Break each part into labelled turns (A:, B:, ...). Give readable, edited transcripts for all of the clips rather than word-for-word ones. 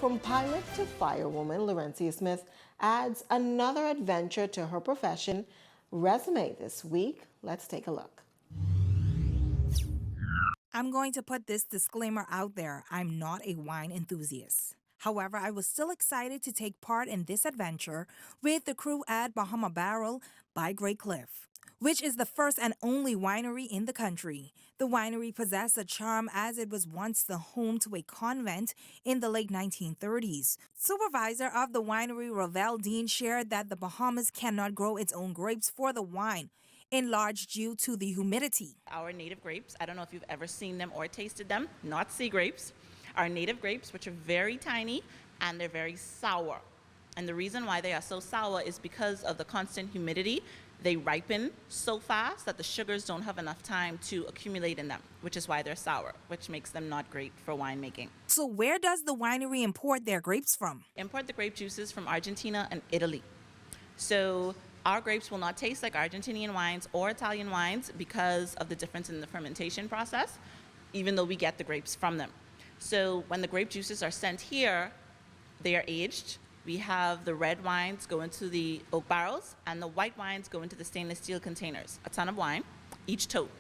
A: From pilot to firewoman, Laurencia Smith adds another adventure to her profession resume this week. Let's take a look.
B: I'm going to put this disclaimer out there. I'm not a wine enthusiast. However, I was still excited to take part in this adventure with the crew at Bahama Barrel by Graycliff, which is the first and only winery in the country. The winery possessed a charm as it was once the home to a convent in the late 1930s. Supervisor of the winery, Ravel Dean, shared that the Bahamas cannot grow its own grapes for the wine, in large due to the humidity.
C: Our native grapes, I don't know if you've ever seen them or tasted them, not sea grapes. Our native grapes, which are very tiny and they're very sour. And the reason why they are so sour is because of the constant humidity. They ripen so fast that the sugars don't have enough time to accumulate in them, which is why they're sour, which makes them not great for winemaking.
B: So where does the winery import their grapes from?
C: Import the grape juices from Argentina and Italy. So our grapes will not taste like Argentinian wines or Italian wines because of the difference in the fermentation process, even though we get the grapes from them. So when the grape juices are sent here, they are aged. We have the red wines go into the oak barrels and the white wines go into the stainless steel containers. A ton of wine, each tote.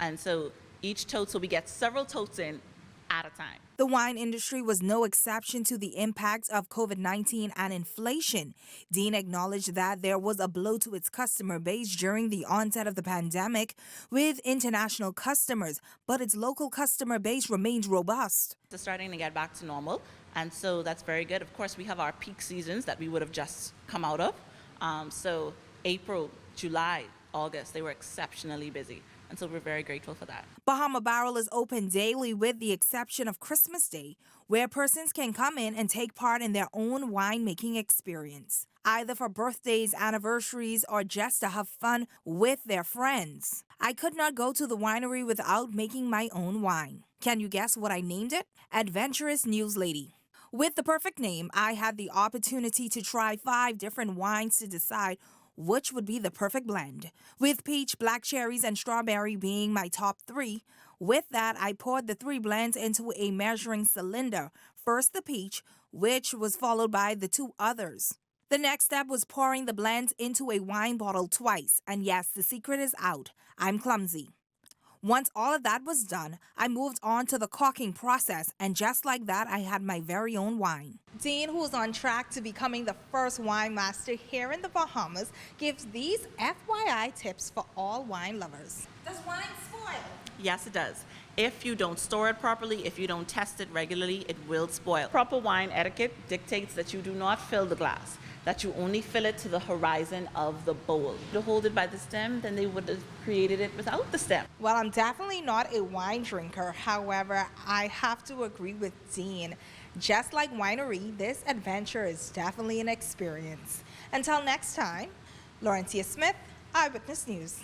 C: And so each tote, so we get several totes in at a time.
B: The wine industry was no exception to the impacts of COVID-19 and inflation. Dean acknowledged that there was a blow to its customer base during the onset of the pandemic with international customers, but its local customer base remains robust.
C: It's starting to get back to normal, and so that's very good. Of course, we have our peak seasons that we would have just come out of. So April, July, August, they were exceptionally busy. And so we're very grateful for that.
B: Bahama Barrel is open daily with the exception of Christmas Day, where persons can come in and take part in their own winemaking experience, either for birthdays, anniversaries, or just to have fun with their friends. I could not go to the winery without making my own wine. Can you guess what I named it? Adventurous News Lady. With the perfect name, I had the opportunity to try 5 different wines to decide which would be the perfect blend, with peach, black cherries, and strawberry being my top 3. With that, I poured the 3 blends into a measuring cylinder. First the peach, which was followed by the 2 others. The next step was pouring the blends into a wine bottle twice, and yes, the secret is out. I'm clumsy. Once all of that was done, I moved on to the corking process, and just like that, I had my very own wine. Dean, who's on track to becoming the first wine master here in the Bahamas, gives these FYI tips for all wine lovers. Does wine spoil?
C: Yes, it does. If you don't store it properly, if you don't test it regularly, it will spoil. Proper wine etiquette dictates that you do not fill the glass, that you only fill it to the horizon of the bowl. To hold it by the stem, then they would have created it without the stem.
B: Well, I'm definitely not a wine drinker. However, I have to agree with Dean. Just like winery, this adventure is definitely an experience. Until next time, Laurencia Smith, Eyewitness News.